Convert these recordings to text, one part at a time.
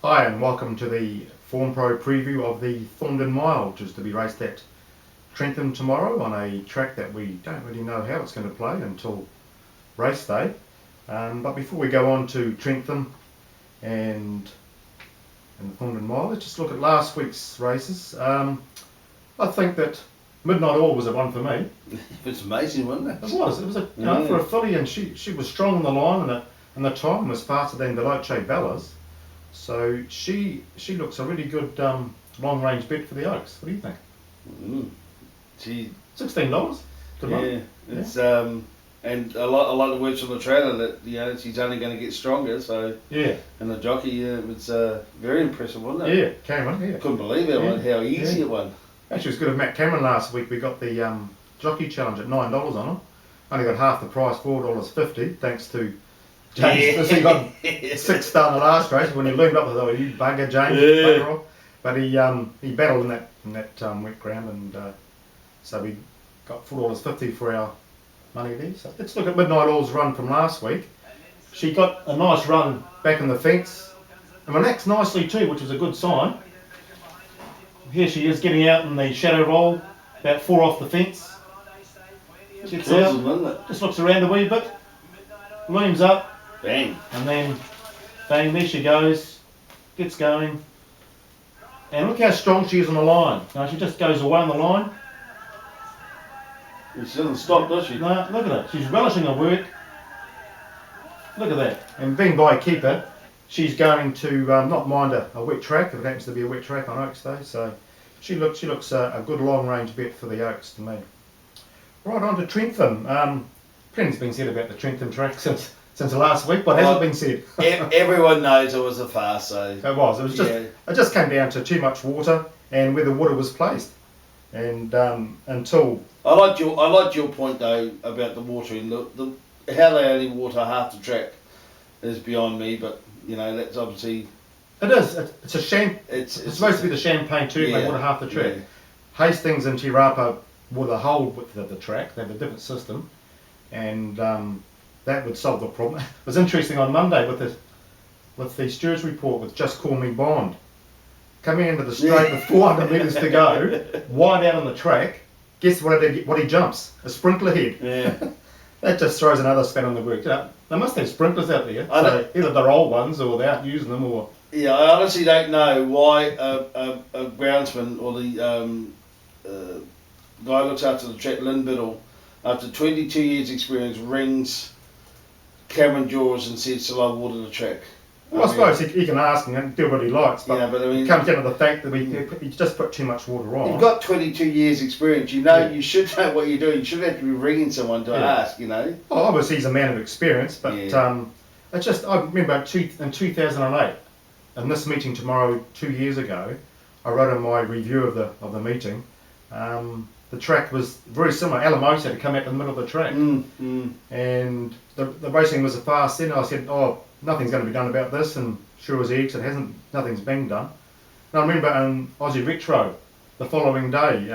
Hi and welcome to the Form Pro preview of the Thorndon Mile, which is to be raced at Trentham tomorrow on a track that we don't really know how it's going to play until race day. But before we go on to Trentham and the Thorndon Mile, let's just look at last week's races. I think that Midnight Oil was a one for me. It's amazing, wasn't it? It was for a filly, and she was strong on the line, and the time was faster than Veloce Bella's. So she looks a really good long range bet for the Oaks. What do you think? $16. Good yeah, it's and I like the words from the trailer that she's only going to get stronger. So yeah, and the jockey, it's very impressive, wasn't it? Yeah, Cameron. Yeah, couldn't believe how easy it won. Actually, it was good of Matt Cameron last week. We got the jockey challenge at $9 on him. Only got half the price, $4.50, thanks to James. He got 6 star in the last race when he loomed up. I thought, you bugger, James. Bugger off. But he battled in that wet ground, and so we got $4.50 for our money there. So let's look at Midnight Oil's run from last week. She got a nice run back in the fence and relaxed nicely too, which was a good sign. Here she is getting out in the shadow roll, about 4 off the fence. Gets out, just looks around a wee bit, looms up, bang, and then bang, there she goes, gets going. And look how strong she is on the line. She just goes away on the line. She doesn't stop, does she? No, look at it. She's relishing her work. Look at that. And being by keeper, she's going to not mind a wet track, if it happens to be a wet track on Oaks Day. So she looks a good long range bet for the Oaks to me. Right, on to Trentham. Plenty's been said about the Trentham track since the last week, but hasn't been said. Everyone knows it was a farce, so it was just it just came down to too much water and where the water was placed. And until I liked your point though about the watering. How they only water half the track is beyond me, but that's obviously it is. It's a it's supposed to be the Champagne too. They water half the track. Yeah. Hastings and Tirapa water the whole width of the track. They have a different system, and that would solve the problem. It was interesting on Monday with the stewards report with Just Call Me Bond. Coming into the straight with 400 metres to go, wide out on the track, guess what he jumps? A sprinkler head. Yeah. That just throws another span on the work. They must have sprinklers out there. So either they're old ones or they're out using them or... Yeah, I honestly don't know why a groundsman or the guy who looks after the track, Lynn Biddle, after 22 years experience, rings Cameron Jaws and says, "Shall I water the track?" Well, I suppose he can ask and do what he likes, but, it comes down to the fact that he just put too much water on. You've got 22 years experience, you should know what you're doing. You shouldn't have to be ringing someone to ask, Well, obviously he's a man of experience, but it's just, I remember in 2008, in this meeting tomorrow 2 years ago, I wrote in my review of the meeting, the track was very similar. Alamosa had come out in the middle of the track, and the racing was a fast then. I said, nothing's going to be done about this, and sure as eggs, nothing's been done. And I remember in Aussie Retro the following day,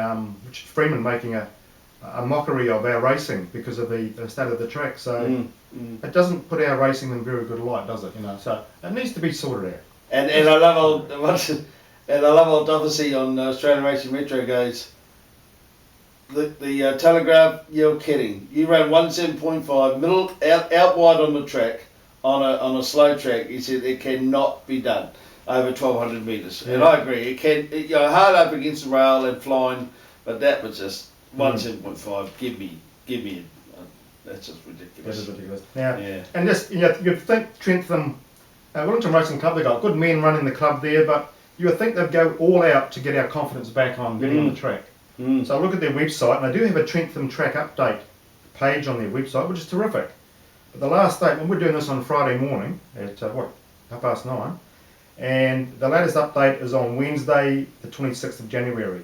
Richard Freeman making a mockery of our racing because of the state of the track. So it doesn't put our racing in very good light, does it? So it needs to be sorted out. And I love old Dovesy on Australian Racing Retro goes, the Telegraph, you're kidding. You ran 1:7.5 middle out wide on the track. On a slow track, he said it cannot be done over 1,200 metres, and I agree. It can, hard up against the rail and flying, but that was just 1:7.5. Give me, that's just ridiculous. That is ridiculous. Yeah. And just you'd think Trentham, Wellington Racing Club, they got good men running the club there, but you would think they'd go all out to get our confidence back on getting on the track. So I look at their website, and they do have a Trentham track update page on their website, which is terrific. But the last date, and we're doing this on Friday morning at 9:30, and the latest update is on Wednesday, the 26th of January.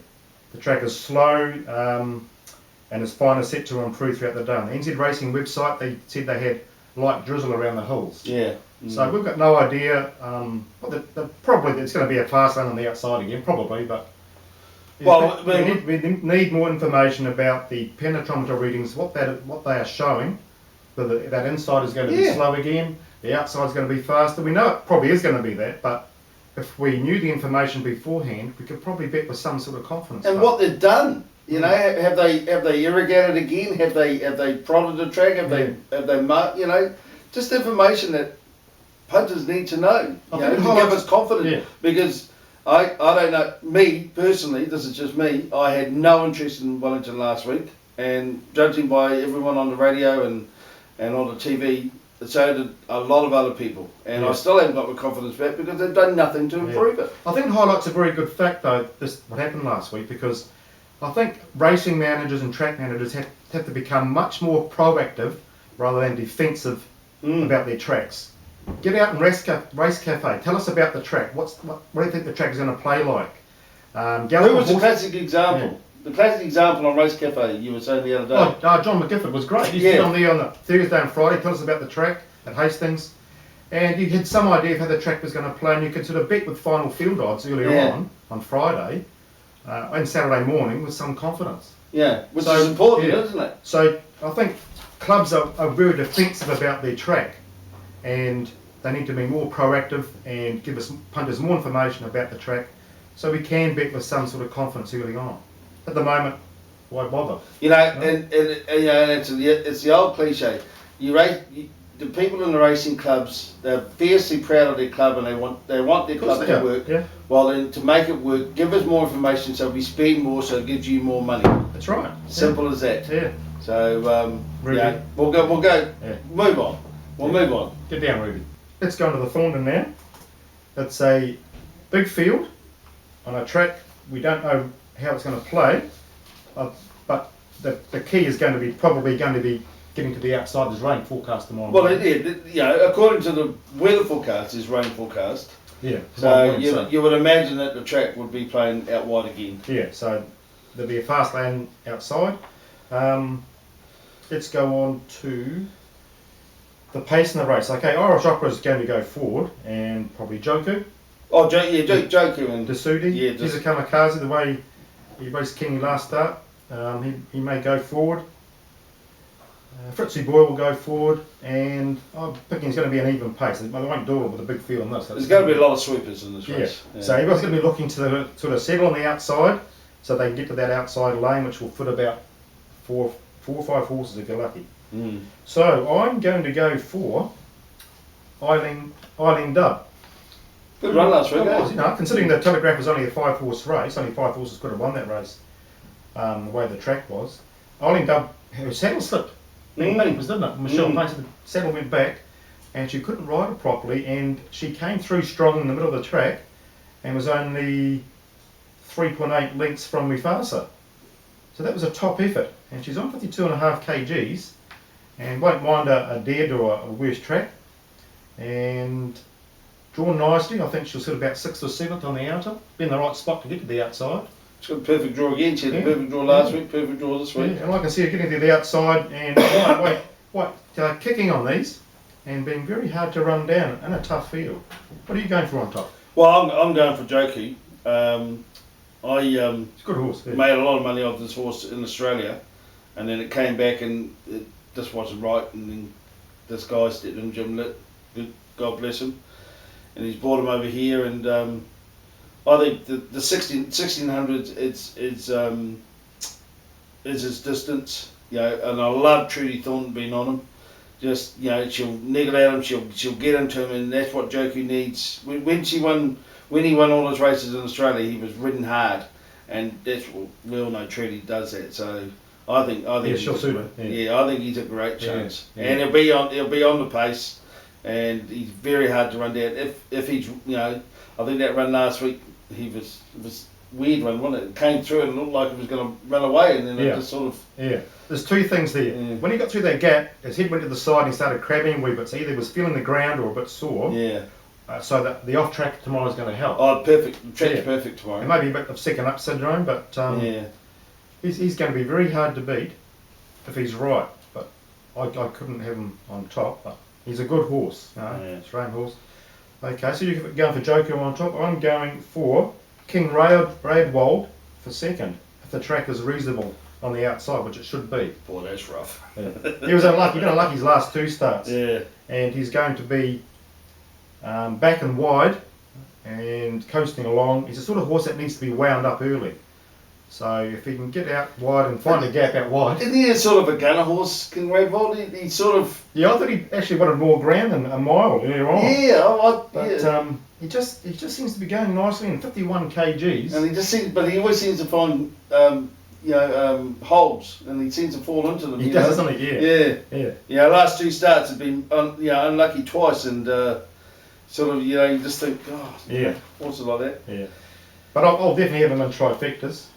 The track is slow, and its fine is set to improve throughout the day. On the NZ Racing website, they said they had light drizzle around the hills. Yeah. So we've got no idea. Probably it's going to be a fast run on the outside again, probably, but. Well, we need more information about the penetrometer readings, what they are showing. Whether that inside is going to be slow again, the outside is going to be faster. We know it probably is going to be that, but if we knew the information beforehand, we could probably bet with some sort of confidence. And but what they've done, you know, have they irrigated again? Have they prodded the track? Have they marked? You know, just information that punters need to know. You know, to give us confidence. Yeah. Because I don't know. Me personally, this is just me. I had no interest in Wellington last week, and judging by everyone on the radio and on the TV, so did a lot of other people, and I still haven't got my confidence back because they've done nothing to improve it. I think it highlights a very good fact though, what happened last week, because I think racing managers and track managers have to become much more proactive rather than defensive about their tracks. Get out and race cafe. Tell us about the track. What do you think the track is going to play like? Who was the classic example? Yeah. The classic example on Race Cafe you were saying the other day. John McGifford was great. He used to be on there on the Thursday and Friday, tell us about the track at Hastings. And you had some idea of how the track was going to play, and you could sort of bet with final field odds earlier on Friday and Saturday morning with some confidence. Yeah, which is important, isn't it? So I think clubs are very defensive about their track, and they need to be more proactive and give us punters more information about the track so we can bet with some sort of confidence early on. At the moment, why bother? You know, and you know, it's the old cliche. The people in the racing clubs, they're fiercely proud of their club, and they want their club to work. Yeah. Well, then to make it work, give us more information so we spend more, so it gives you more money. That's right. Simple as that. Yeah. So we'll go. Yeah. Move on. We'll move on. Get down, Ruby. Let's go into the Thorndon now. It's a big field on a track. We don't know how it's going to play, but the key is probably going to be getting to the outside. There's rain forecast tomorrow. Well, according to the weather forecast, is rain forecast. Yeah. So you would imagine that the track would be playing out wide again. Yeah. So there'll be a fast lane outside. Let's go on to the pace in the race. Okay, Irish Opera is going to go forward, and probably Joku. Oh, Joku and Desudi. Yeah, he's a kamikaze. The way he raced Kingy last start, he may go forward. Fritzy Boy will go forward, and I'm thinking it's going to be an even pace. They won't do it with a big field on this. There's going to be a lot of sweepers in this race. Yeah. So everyone's going to be looking to sort of settle on the outside, so they can get to that outside lane, which will fit about four or five horses if you're lucky. So I'm going to go for Eileen Dub. Good run last week, you know, considering the Telegraph was only a 5-horse race, only 5 horses could have won that race. The way the track was, Eileen Dub, her saddle slipped. Backwards, didn't it? Michelle Pace, the saddle went back, and she couldn't ride it properly, and she came through strong in the middle of the track, and was only 3.8 lengths from Mufasa. So that was a top effort, and she's on 52.5 kgs, and won't mind a dead or a worse track, and drawn nicely. I think she'll sit about 6th or 7th on the outer, be in the right spot to get to the outside. She's got a perfect draw again. She had a perfect draw last week, perfect draw this week. Yeah, and I can see her getting to the outside and kicking on these and being very hard to run down in a tough field. What are you going for on top? Well, I'm going for Joki. It's a good horse. Yeah. Made a lot of money off this horse in Australia, and then it came back and it just wasn't right. And then this guy stepped in, Jim Litt, God bless him, and he's brought him over here. And I think the 1600s is his distance, you know, and I love Trudy Thornton being on him. Just, you know, she'll niggle at him, she'll get into him, and that's what Joku needs. When he won all his races in Australia, he was ridden hard, and that's what we all know. Trudy does that, so I think she'll suit her. Yeah, I think he's a great chance, yeah. and he'll be on the pace, and he's very hard to run down. If he's, you know, I think that run last week, it was weird run, wasn't it? It came through and it looked like it was going to run away, and then it just sort of... Yeah, there's two things there. Yeah. When he got through that gap, his head went to the side and he started crabbing a wee bit, so either he was feeling the ground or a bit sore. Yeah. So that the off track tomorrow is going to help. Oh, perfect. The track's perfect tomorrow. It may be a bit of second up syndrome, but he's going to be very hard to beat if he's right. But I couldn't have him on top, but he's a good horse. Australian horse. Okay, so you're going for Joker on top. I'm going for King Radwold for second, if the track is reasonable on the outside, which it should be. Boy, that's rough. Yeah. He was unlucky. He's been unlucky his last 2 starts. Yeah. And he's going to be back and wide and coasting along. He's a sort of horse that needs to be wound up early. So if he can get out wide and find a gap out wide. Isn't he a sort of a gunner horse, King Radvold? He sort of... Yeah, I thought he actually wanted more ground than a mile earlier on. Yeah, But he just seems to be going nicely in 51 kgs. And he just seems, but he always seems to find, holes, and he seems to fall into them. He does, doesn't he? Yeah. Yeah, last 2 starts have been, unlucky twice, and sort of, you just think, horses like that. Yeah. But I'll definitely have him in trifectas.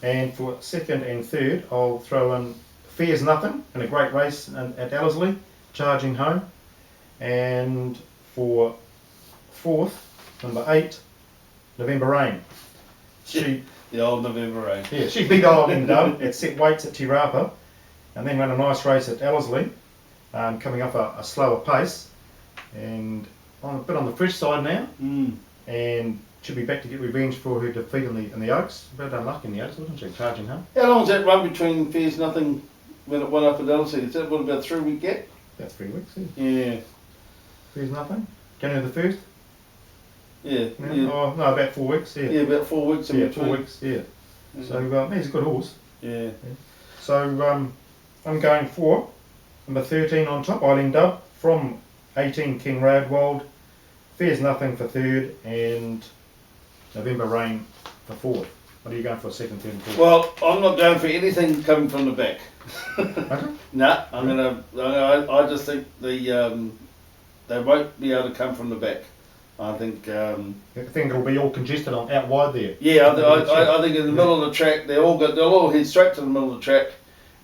And for second and third, I'll throw in Fears Nothing in a great race at Ellerslie, charging home. And for fourth, number 8, November Rain. The old November Rain. Yeah, she beat old Dub at set weights at Tirapa, and then ran a nice race at Ellerslie, coming up a slower pace. And I'm a bit on the fresh side now, and should be back to get revenge for her defeat in the Oaks. A bit unlucky in the Oaks, wasn't she? Charging home. How long was that run between Fears Nothing when it went up at Ellerslie? Is that about 3 week gap? About 3 weeks, Yeah. Fears Nothing. Going to the first? Yeah. Oh, no, about 4 weeks, yeah. Yeah, about 4 weeks in between. 4 weeks, yeah. So, he's a good horse. Yeah. So, I'm going for number 13 on top, Eileen Dub, from 18 King Radwold, Fears Nothing for third, and November Rain for fourth. What are you going for second, third, and fourth? Well, I'm not going for anything coming from the back. Okay. Nah, I just think they won't be able to come from the back. I think. I think it'll be all congested out wide there. Yeah, I think in the middle of the track, they'll all head straight to the middle of the track,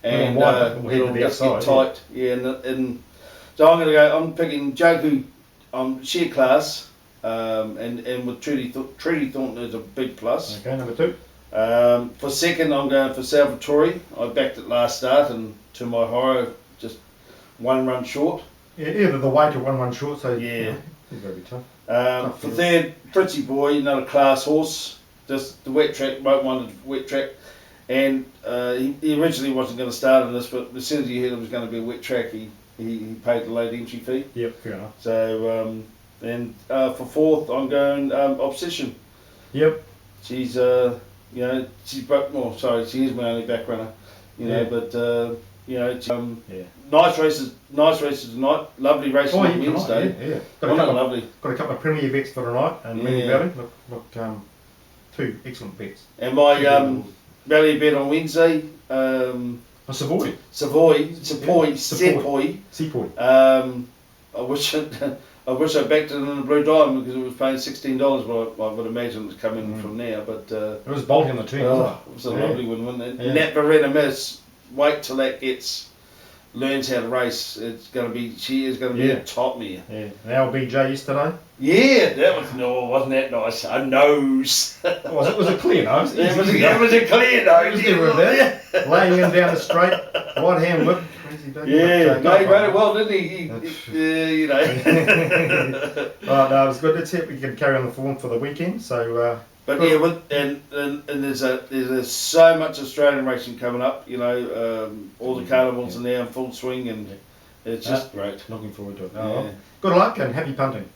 and it'll just get tight. Yeah, and so I'm picking Joku share class, and with Trudy Thornton is a big plus. Okay, number 2. For second, I'm going for Salvatore. I backed it last start, and to my horror, just 1 run short. Yeah, either the weight or 1 run short. So yeah, he's going to be tough. For third, Pretty Boy, another class horse. Just the wet track, won't want a wet track. And he originally wasn't going to start in this, but as soon as he heard it was going to be a wet track, he paid the late entry fee. Yep, fair enough. So, and for fourth, I'm going Obsession. Yep. She's, she is my only back runner. But nice races tonight. Lovely races on Wednesday. Yeah. Lovely. Got a couple of premier bets for tonight, and Mini Valley. Look, 2 excellent bets. And my Valley bet on Wednesday. Savoy. I wish I backed it in the Blue Diamond because it was paying $16. Well, I would imagine it's coming from there, but it was bolting on the turn. It was a lovely one, wasn't it? Yeah. Nat Verena Miss. Wait till that learns how to race. She is going to be a top mare. Yeah. The LBJ yesterday. Yeah, wasn't that nice? A nose. Was it clear nose? It was a clear nose. Laying him down the straight, right hand whip. Yeah, he ran it well, didn't he? Right, no, it was good. Let's hope we can carry on the form for the weekend. So. But yeah, and there's so much Australian racing coming up. All the carnivals are now in full swing, and it's just great. Looking forward to it. Good luck and happy punting.